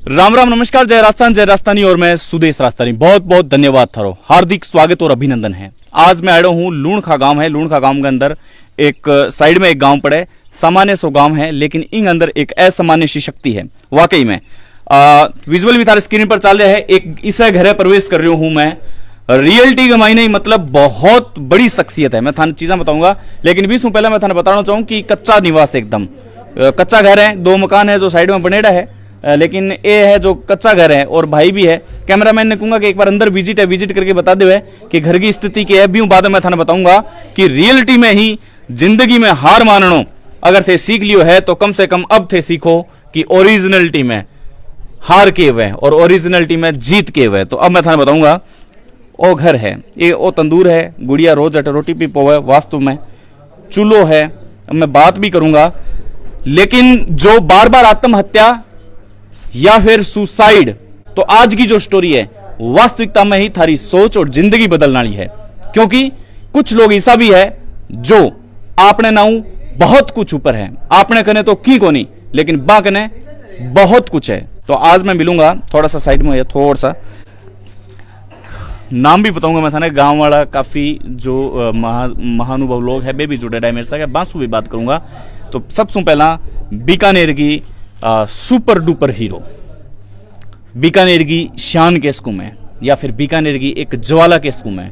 राम राम नमस्कार, जय राजस्थान जय राजस्थानी। और मैं सुदेश राजस्थानी, बहुत बहुत धन्यवाद थारो, हार्दिक स्वागत और अभिनंदन है। आज मैं आया हूँ लूणखा गांव है। लूणखा गांव के अंदर एक साइड में एक गांव पड़े, सामान्य सो गांव है, लेकिन इन अंदर एक असामान्य सी शक्ति है वाकई में। विजुअल भी थारे स्क्रीन पर चल रहा है। एक इस घर प्रवेश कर रही हूं मैं। रियलिटी के मायने मतलब बहुत बड़ी शख्सियत है। मैं थाने चीजें बताऊंगा, लेकिन बीच पहले मैं थाने बताना चाहूँ कि कच्चा निवास, एकदम कच्चा घर है। 2 मकान है जो साइड में बनेड़ा है, लेकिन ये है जो कच्चा घर है। और भाई भी है। कैमरामैन ने कहूंगा कि एक बार अंदर विजिट करके बता दे कि घर की स्थिति क्या है। भी बाद में थाने बताऊंगा कि रियलिटी में ही जिंदगी में हार माननो अगर थे सीख लियो है तो कम से कम अब थे सीखो कि ओरिजिनलिटी में हार के हुए और ओरिजिनलिटी में जीत के हुए। तो अब मैं थाने बताऊंगा ओ घर है, ये ओ तंदूर है, गुड़िया रोज अट रोटी पी पोवे, वास्तु में चूल्हो है। मैं बात भी करूंगा, लेकिन जो बार बार आत्महत्या या फिर सुसाइड, तो आज की जो स्टोरी है वास्तविकता में ही थारी सोच और जिंदगी बदलने वाली है। क्योंकि कुछ लोग ऐसा भी है जो आपने नाऊ बहुत कुछ ऊपर है, आपने कने तो की को नहीं, लेकिन बाकने बहुत कुछ है। तो आज मैं मिलूंगा, थोड़ा सा साइड में, थोड़ा सा नाम भी बताऊंगा मैं थाने। गांव वाला काफी जो महानुभाव लोग है वे भी जुड़े रहे मेरे साथ। बांसु भी बात करूंगा। तो सबसे पहला बीकानेर की सुपर डुपर हीरो, बीकानेर की शान के स्कूम है, या फिर बीकानेर की एक ज्वाला के स्कूम है।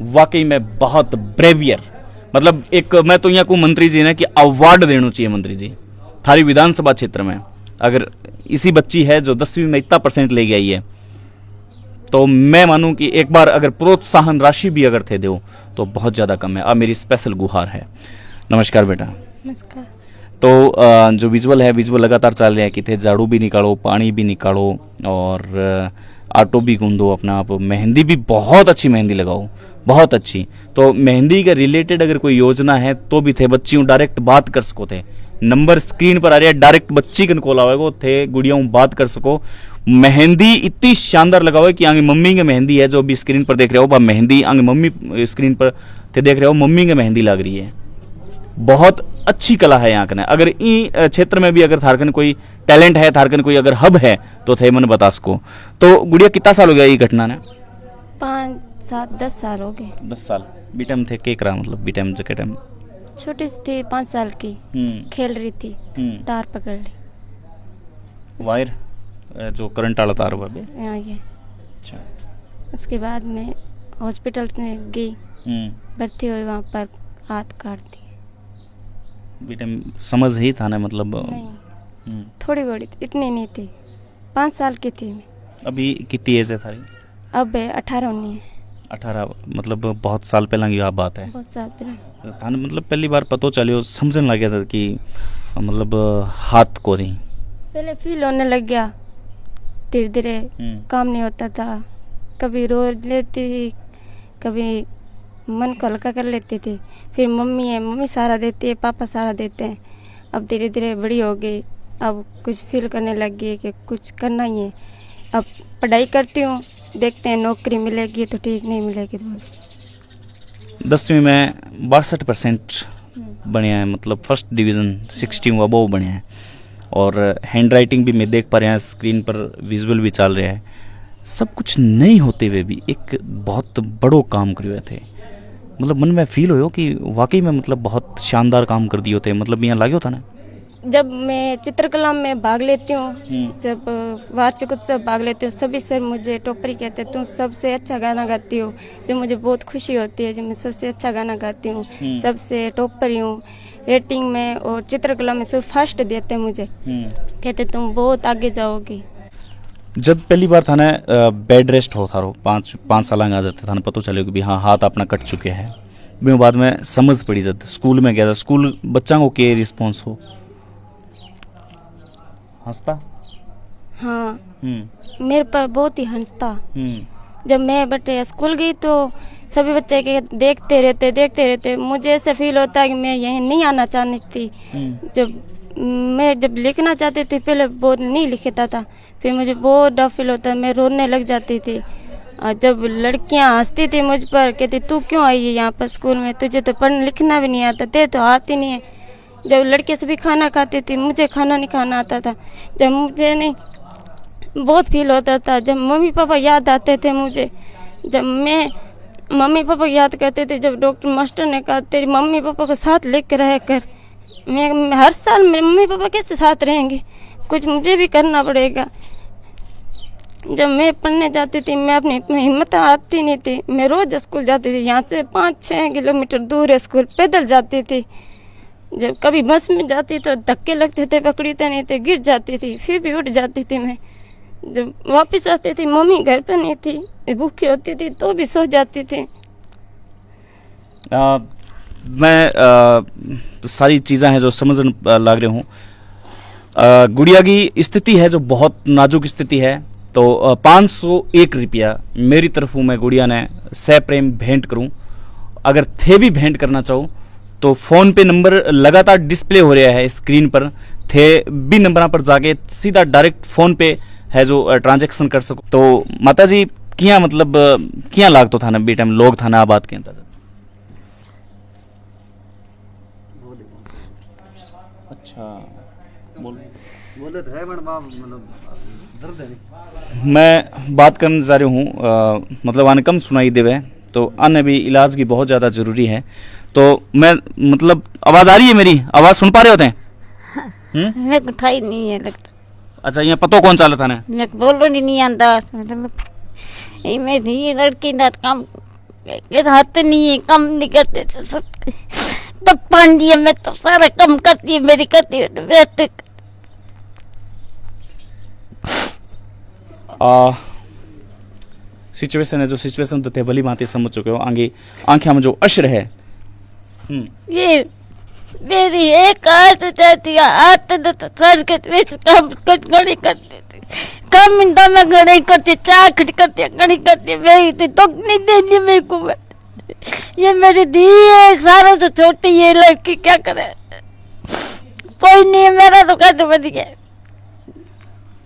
वाकई में बहुत ब्रेवियर, मतलब एक मैं तो यहाँ को मंत्री जी ने कि अवार्ड देना चाहिए मंत्री जी थारी विधानसभा क्षेत्र में। अगर इसी बच्ची है जो 10वीं में इतना % ले गई है, तो मैं मानूं कि एक बार अगर प्रोत्साहन राशि भी अगर थे दो तो बहुत ज्यादा कम है। अब मेरी स्पेशल गुहार है। नमस्कार बेटा। नमस्कार। तो जो विजुअल है, विजुअल लगातार चल रहे हैं कि थे झाड़ू भी निकालो, पानी भी निकालो और आटो भी गूंदो अपना आप। मेहंदी भी बहुत अच्छी मेहंदी लगाओ, बहुत अच्छी। तो मेहंदी के रिलेटेड अगर कोई योजना है तो भी थे बच्चियों डायरेक्ट बात कर सको थे। नंबर स्क्रीन पर आ रहा है, डायरेक्ट बच्ची कन कॉल आवेगो थे, गुड़ियाओं बात कर सको। मेहंदी इतनी शानदार लगाओ है कि आगे मम्मी के मेहंदी है जो अभी स्क्रीन पर देख रहे हो, मेहंदी आगे मम्मी स्क्रीन पर थे देख रहे हो, मम्मी के मेहंदी लग रही है। बहुत अच्छी कला है यहाँ कने। अगर इन क्षेत्र में भी अगर थारकन कोई टैलेंट है, थारकन कोई अगर हब है तो थे मन बता सको। तो गुड़िया कितना साल हो गया ये घटना ने? 5, 7, 10 साल हो गए। 10 साल। बीटम थे के करा, मतलब बीटम जके टाइम छोटी सी थी, 5 साल की, खेल रही थी, तार पकड़ ली, वायर जो करंट वाला तार हुआ बे। यहाँ ये। अच्छा। उसके बाद में हॉस्पिटल में गई, भर्ती हुई, वहाँ पर हाथ काट दी। बीटम समझ ही था ना, मतलब नहीं, थोड़ी बड़ी, इतनी नहीं थी, 5 साल की थी मैं। अभी कितनी एज है थारी? अब 18-19 है। 18, मतलब बहुत साल पहला की आप बात है। बहुत साल पहले थाने मतलब पहली बार पतो चलियो, समझने लग गया था कि मतलब हाथ को नहीं, पहले फील होने लग गया, धीरे धीरे काम नहीं होता था। कभी रो लेती थी, कभी मन को हल्का कर लेती थी। फिर मम्मी है, मम्मी सहारा देती है, पापा सहारा देते हैं। अब धीरे धीरे बड़ी हो गई, अब कुछ फील करने लग गई कि कुछ करना ही है। अब पढ़ाई करती हूँ, देखते हैं नौकरी मिलेगी तो ठीक, नहीं मिलेगी तो। 10वीं में 62% बढ़िया है, मतलब फर्स्ट डिवीज़न 60 हुआ, वो बढ़िया है। और हैंड राइटिंग भी मैं देख पा रहे हैं, स्क्रीन पर विजुअल भी चल रहा है। सब कुछ नहीं होते हुए भी एक बहुत बड़ो काम करे हुए थे। मतलब मन में फील हो कि वाकई में मतलब बहुत शानदार काम कर दिए होते। मतलब यहाँ लागे होता ना, जब मैं चित्रकला में भाग लेती हूँ, जब वार्षिक उत्सव भाग लेती हूँ, सभी सर मुझे टोपरी कहते हैं, तुम सबसे अच्छा गाना गाती हो। जो मुझे बहुत खुशी होती है, जब मैं सबसे अच्छा गाना गाती हूँ, सबसे टॉपरी हूँ रेटिंग में, और चित्रकला में सब फर्स्ट देते हैं मुझे, कहते तुम बहुत आगे जाओगी। जब पहली बार थाने बेड रेस्ट हो थारो 5 साल आ जाते थाने पता चले कि भी हाँ हाथ अपना कट चुके हैं। भी बाद में समझ पड़ी, जब स्कूल में गया था, स्कूल बच्चा को के रिस्पॉन्स हो? हंसता? हाँ, मेरे पर बहुत ही हंसता। जब मैं बटे स्कूल गई तो सभी बच्चे के देखते रहते। मुझे ऐसा फील होता है कि मैं यहीं नहीं आना चाहती थी। जब लिखना चाहती थी, पहले बहुत नहीं लिखता था, फिर मुझे बहुत डर फील होता, मैं रोने लग जाती थी। जब लड़कियां हंसती थी मुझ पर, कहती तू क्यों आई है यहाँ पर स्कूल में, तुझे तो पढ़ना लिखना भी नहीं आता, तेरे तो आती नहीं है। जब लड़के सभी खाना खाती थी, मुझे खाना नहीं खाना आता था। जब मुझे नहीं बहुत फील होता था। जब मम्मी पापा याद आते थे मुझे, जब मैं मम्मी पापा याद करते थे, जब डॉक्टर मास्टर ने कहा तेरी मम्मी पापा को साथ लेकर रह कर, मैं हर साल मेरे मम्मी पापा कैसे साथ रहेंगे, कुछ मुझे भी करना पड़ेगा। जब मैं पढ़ने जाती थी, मैं अपनी हिम्मत आती नहीं थी, मैं रोज़ स्कूल जाती थी। यहाँ से 5-6 किलोमीटर दूर है स्कूल, पैदल जाती थी। जब कभी बस में जाती तो धक्के लगते थे, पकड़ते नहीं थे, गिर जाती थी, फिर भी उठ जाती थी मैं। जब वापस आती थी, मम्मी घर पर नहीं थी, भूखी होती थी तो भी सो जाती थी। मैं सारी चीज़ें हैं जो समझ लग रही हूँ। गुड़िया की स्थिति है जो बहुत नाजुक स्थिति है, तो 501 रुपया मेरी तरफों मैं गुड़िया ने सप्रेम भेंट करूं। अगर थे भी भेंट करना चाहो तो फ़ोन पे नंबर लगातार डिस्प्ले हो रहा है स्क्रीन पर, थे भी नंबर पर जाके सीधा डायरेक्ट फ़ोन पे है जो ट्रांजेक्शन कर सको। तो माता जी किया मतलब किया लाग तो था ना बी टाइम लोग था ना बात के अंदर। अच्छा बोले तो है मतलब दर्द है। मैं बात करने जा रही हूँ, मतलब आने कम सुनाई देवे तो अन्य भी इलाज की बहुत ज़्यादा ज़रूरी है। तो मैं मतलब आवाज़ आ रही है मेरी, आवाज़ सुन पा रहे होते हैं? मेरे को थाई नहीं है लगता। अच्छा यहाँ पतो कौन चालता है? मैं बोलो नहीं आता, मतलब मैं थी लड़की ना काम हाथ नहीं है, काम नहीं करते तो पांडी है, मैं तो सारा काम करती है, मेरी करती है तो मैं तो सिचुएशन है जो सिचुएशन तो थे भली भांति समझ चुके हो। आगे आंखें में जो अश्र है ये मेरी एक हाथ जाती है, हाथ तो सर के बीच काम घड़ी करती थी, काम इंदा में घड़ी करती, चाकट करती घड़ी करती, मैं तो नहीं देनी मेरे को। ये मेरी दी है, सारा तो छोटी है लड़की, क्या करे, कोई नहीं है मेरा तो कहते बच गया।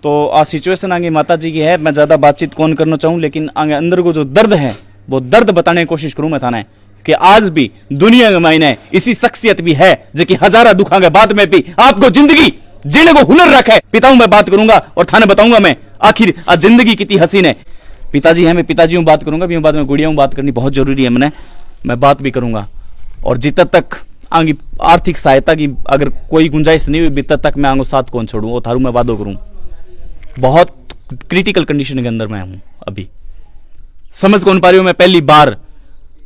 तो आ सिचुएशन आगे माता जी की है। मैं ज़्यादा बातचीत कौन करना चाहूँ, लेकिन आगे अंदर को जो दर्द है वो दर्द बताने की कोशिश करूँ मैं थाने कि आज भी दुनिया के मायने इसी शख्सियत भी है जो कि हजारा दुखा के बाद में भी आपको जिंदगी जीने को हुनर रखा है। पिताओं मैं बात करूंगा और थाने बताऊंगा मैं आखिर आज जिंदगी कितनी हसीन है। पिताजी है, मैं पिताजी हूँ बात करूंगा, भी बाद में गुड़िया हूँ बात करनी बहुत जरूरी है। मैं बात भी करूंगा और जितना तक आगे आर्थिक सहायता की अगर कोई गुंजाइश नहीं हुई बीता तक मैं आगे साथ कौन छोड़ूं, वो थारू मैं वादो करूं। बहुत क्रिटिकल कंडीशन के अंदर मैं हूं, अभी समझ कौन पा रही हूं मैं पहली बार।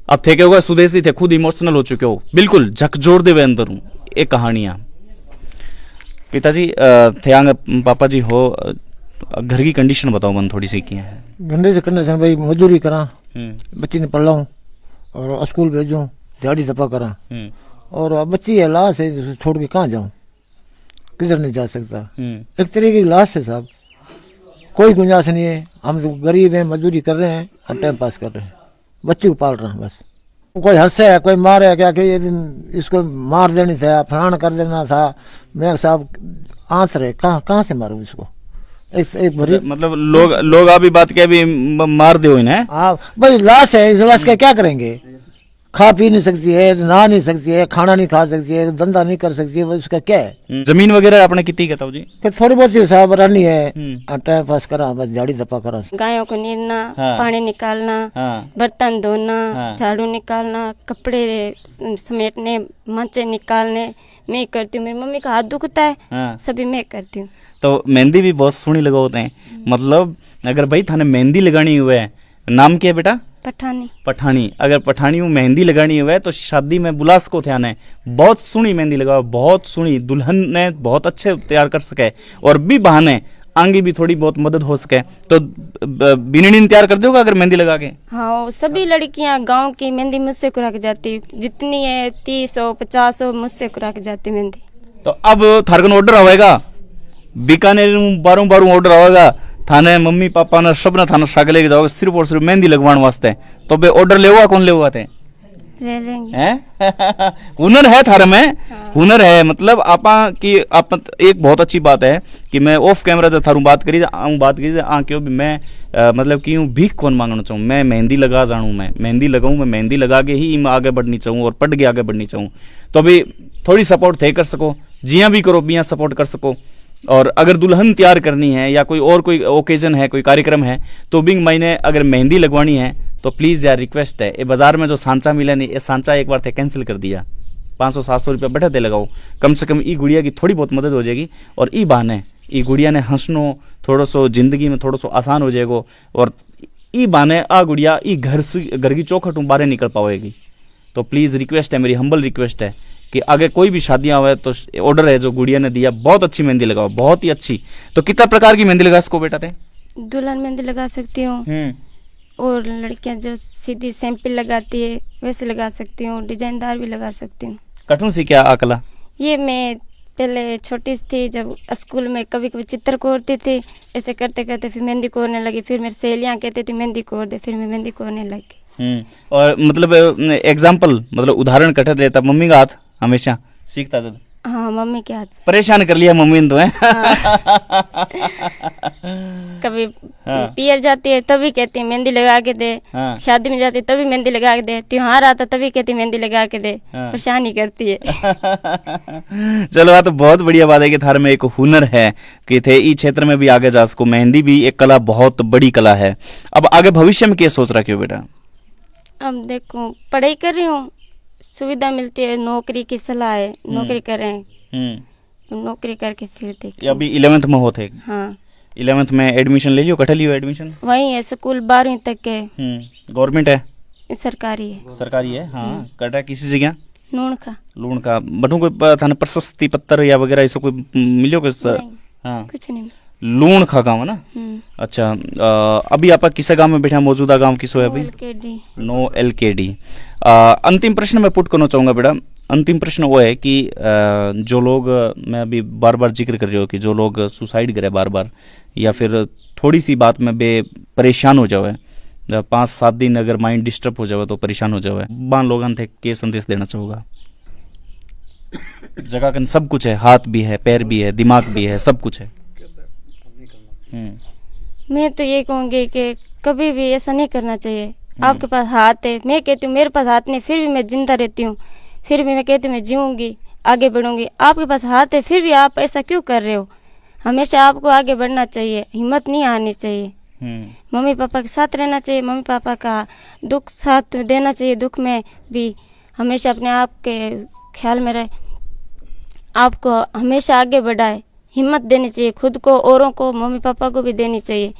अब थे क्या सुदेशी थे, खुद इमोशनल हो चुके हो, बिल्कुल झकझोर दे हुए अंदर हूं। एक कहानियां पिताजी थे आगे पापा जी हो, घर की कंडीशन बताओ मन थोड़ी सी क्या है। घंटे से कंडीशन भाई मजदूरी करा, बच्ची ने पढ़ाऊं और स्कूल भेजूं, दिहाड़ी दफा करा, और अब बच्ची है लाश है, छोड़ के कहाँ जाऊं, किधर नहीं जा सकता। एक तरीके की लाश है साहब, कोई गुंजाइश नहीं है। हम तो गरीब हैं, मजदूरी कर रहे हैं और टाइम पास कर रहे हैं, बच्ची को पाल रहे हैं बस। कोई हंसे है, कोई मारे क्या कि ये दिन इसको मार देनी था, फलाना कर देना था। मैं साहब आंस रहे, कहाँ से मारूं इसको। एक भरी मतलब लोग अभी बात क्या भी मार दे इन्हें। हाँ भाई लाश है, इस लाश का क्या करेंगे। खा पी नहीं सकती है, नहा नहीं सकती है, खाना नहीं खा सकती है, धंधा नहीं कर सकती है, उसका क्या है। जमीन वगैरह आपने कितनी कहता हूँ जी? कि थोड़ी बहुत सी साहब रानी है, टाइम पास करा बस, झाड़ी धप्पा करा। गायों को नीरना, हाँ। पानी निकालना, हाँ। बर्तन धोना, हाँ। झाड़ू निकालना, कपड़े समेटने, माचे निकालने मैं करती हूँ। मेरी मम्मी का हाथ दुखता है, हाँ। सभी मैं करती हूँ। तो मेहंदी भी बहुत सोहनी लगाते हैं। मतलब अगर भाई थाने मेहंदी लगानी हुए, नाम क्या है बेटा? पठानी। पठानी। अगर पठानी में मेहंदी लगानी हुए तो शादी में बुलास को ध्यान है, बहुत सोहनी मेहंदी लगाओ, बहुत सोहनी दुल्हन ने बहुत अच्छे तैयार कर सके और भी बहाने आगे भी थोड़ी बहुत मदद हो सके तो बिननी तैयार कर दोगे अगर मेहंदी लगा के। हाँ, सभी लड़कियां गांव की मेहंदी मुझसे करा के जाती, जितनी है 30-50 मुझसे करा के जाती मेहंदी। तो अब थारगन ऑर्डर आवेगा, बीकानेर बारों ऑर्डर आवेगा, थाने मम्मी पापा ने सब ने थाना साग लेके जाओगे सिर्फ और सिर्फ मेहंदी लगवाने वास्ते। तो बे ऑर्डर ले हुआ कौन ले हुआ थे? ले लेंगे हैं? हुनर है थारे में। हाँ। हुनर है, मतलब आपा की आप एक बहुत अच्छी बात है कि मैं ऑफ कैमरा जब थारू बात करी क्यों भी मैं मतलब कि भीख कौन मांगना चाहूँ। मैं मेहंदी लगा जानूँ, मैं मेहंदी लगाऊँ, मैं मेहंदी लगा के ही मैं आगे बढ़नी चाहूँ और पढ़ के आगे बढ़नी चाहूँ। तो अभी थोड़ी सपोर्ट थे कर सको, जियाँ भी करो बियाँ सपोर्ट कर सको। और अगर दुल्हन तैयार करनी है या कोई और कोई ओकेजन है, कोई कार्यक्रम है, तो बिंग महीने अगर मेहंदी लगवानी है तो प्लीज़ यार रिक्वेस्ट है, ये बाजार में जो सांचा मिला नहीं, ये सांचा एक बार थे कैंसिल कर दिया, 500-700 रुपया बैठे दे लगाओ, कम से कम ई गुड़िया की थोड़ी बहुत मदद हो जाएगी। और ई बहाने ई गुड़िया ने हंसनो थोड़ा सो जिंदगी में थोड़ा सो आसान हो जाएगा, और ई बहाने आ गुड़िया ई घर की चौखट बाहर निकल पाएगी। तो प्लीज़ रिक्वेस्ट है, मेरी हम्बल रिक्वेस्ट है कि आगे कोई भी शादियां हुए तो ऑर्डर है जो गुड़िया ने दिया, बहुत अच्छी मेहंदी लगाओ, बहुत ही अच्छी। तो कितना प्रकार की मेहंदी लगा सको बेटा थे? दुल्हन मेहंदी लगा सकती हूँ, और लड़कियां जो सीधी सैंपल लगाती है वैसे लगा सकती हूँ, डिजाइनदार भी लगा सकती हूँ। कठुन सी क्या आकला? ये मैं पहले छोटी सी थी, जब स्कूल में कभी कभी चित्र कोरती थी, ऐसे करते करते फिर मेहंदी कोरने लगी, फिर मेरी सहेलियाँ कहती थी मेहंदी कोर दे, फिर मैं मेहंदी कोरने लगी। और मतलब एग्जाम्पल, मतलब उदाहरण कटे देता मम्मी का हाथ हमेशा सीखता था। हाँ, मम्मी के हाथ परेशान कर लिया मम्मी ने तो है। कभी पियर जाती है तभी कहती है मेहंदी लगा के दे, हाँ। शादी में जाती है तभी मेहंदी लगा के दे, त्योहार आता तभी कहती मेहंदी लगा के दे, परेशान ही करती है। चलो आ तो बहुत बढ़िया बात है कि थार में एक हुनर है कि थे इस क्षेत्र में भी आगे जा सको। मेहंदी भी एक कला, बहुत बड़ी कला है। अब आगे भविष्य में क्या सोच रखे हो बेटा? अब देखो, पढ़ाई कर रही हूँ, सुविधा मिलती है, नौकरी की सलाह है, नौकरी करें, नौकरी करके फिर देखें। अभी 11th में होते? हाँ, 11th में एडमिशन ले लियो, कट लियो एडमिशन? वही है, स्कूल 12वीं तक के गवर्नमेंट है? सरकारी है। सरकारी है, हाँ। कटा किसी जगह? नून का। लूण का बटू कोई थाने प्रशस्ति पत्र या वगैरह ऐसा कोई मिलियो के सर? हाँ, कुछ नहीं। लूण खा गाँव है ना? अच्छा, अभी आप किस गांव में बैठा? मौजूदा गांव किसो है अभी? No LKD। अंतिम प्रश्न मैं पुट करना चाहूँगा बेटा। अंतिम प्रश्न वो है कि जो लोग, मैं अभी बार बार जिक्र कर रही हूँ कि जो लोग सुसाइड करे बार बार, या फिर थोड़ी सी बात में परेशान हो जावे, 5-7 दिन अगर माइंड डिस्टर्ब हो जावे तो परेशान हो जावे, बान लोगों थे के संदेश देना चाहूँगा? जगह कन सब कुछ है, हाथ भी है, पैर भी है, दिमाग भी है, सब कुछ है। मैं तो ये कहूँगी कि कभी भी ऐसा नहीं करना चाहिए। आपके पास हाथ है, मैं कहती हूँ मेरे पास हाथ नहीं, फिर भी मैं जिंदा रहती हूँ, फिर भी मैं कहती हूँ मैं जीऊँगी, आगे बढ़ूँगी। आपके पास हाथ है फिर भी आप ऐसा क्यों कर रहे हो? हमेशा आपको आगे बढ़ना चाहिए, हिम्मत नहीं हारनी चाहिए, मम्मी पापा के साथ रहना चाहिए, मम्मी पापा का दुख साथ देना चाहिए, दुख में भी हमेशा अपने आप के ख्याल में रहे, आपको हमेशा आगे बढ़ाए, हिम्मत देनी चाहिए खुद को, औरों को, मम्मी पापा को भी देनी चाहिए।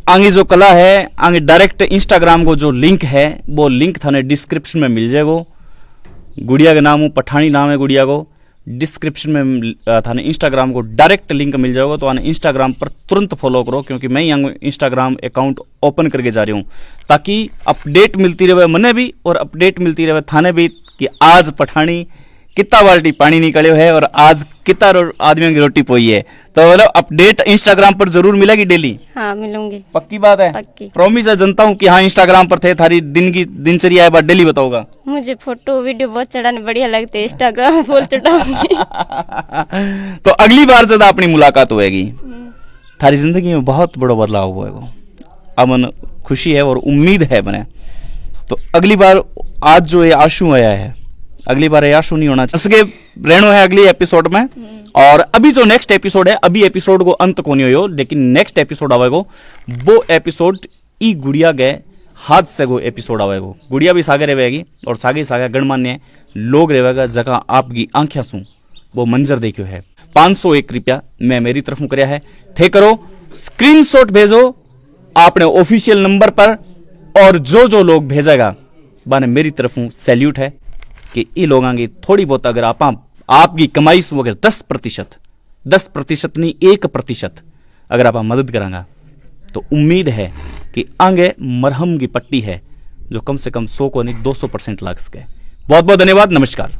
आगे जो कला है, आगे डायरेक्ट इंस्टाग्राम को जो लिंक है वो लिंक थाने डिस्क्रिप्शन में मिल जाएगा। गुड़िया का नाम पठानी नाम है गुड़िया को, डिस्क्रिप्शन में थाने इंस्टाग्राम को डायरेक्ट लिंक मिल जाएगा। तो आने इंस्टाग्राम पर तुरंत फॉलो करो, क्योंकि मैं यहाँ इंस्टाग्राम अकाउंट ओपन करके जा रही हूँ, ताकि अपडेट मिलती रहे मने भी और अपडेट मिलती रहे थाने भी कि आज पठानी कितना बाल्टी पानी निकले है और आज कितना आदमियों की रोटी पोई है। तो मतलब अपडेट इंस्टाग्राम पर जरूर मिलेगी डेली? हाँ, मिलूंगी। पक्की बात है? पक्की। प्रॉमिस है जनता हूँ कि हाँ इंस्टाग्राम पर थे, थारी दिन की दिनचर्या है बात डेली बताओगा? मुझे फोटो वीडियो बहुत चढ़ाने बढ़िया लगते हैं, इंस्टाग्राम में फुल चढ़ाऊंगी। तो अगली बार जब अपनी मुलाकात होएगी, थारी जिंदगी में बहुत बड़ा बदलाव होएगा, अमन खुशी है और उम्मीद है बने। तो अगली बार आज जो ये आंसू आया है, अगली बार आंसू नहीं होना चाहिए, रहना है अगली एपिसोड में। और अभी जो नेक्स्ट एपिसोड है, अभी एपिसोड को अंत को नहीं हो, लेकिन नेक्स्ट एपिसोड आवेगो, वो एपिसोड ई गुड़िया गए हाथ से गो एपिसोड आवेगो। गुड़िया भी सागे रहेगी और सागे सागे गणमान्य लोग रहेगा, जगह आपकी आंखें सू वो मंजर देखियो है। 501 रुपया मैं मेरी तरफ कराया है, थे करो स्क्रीनशॉट भेजो आपने ऑफिशियल नंबर पर, और जो जो लोग भेजेगा बाने मेरी तरफ सैल्यूट है कि ये लोगों की थोड़ी बहुत अगर आपकी कमाई से अगर 10% नहीं 1% अगर आप मदद करांगा, तो उम्मीद है कि आगे मरहम की पट्टी है जो कम से कम 100 को नहीं 200% लाग सके। बहुत बहुत धन्यवाद, नमस्कार।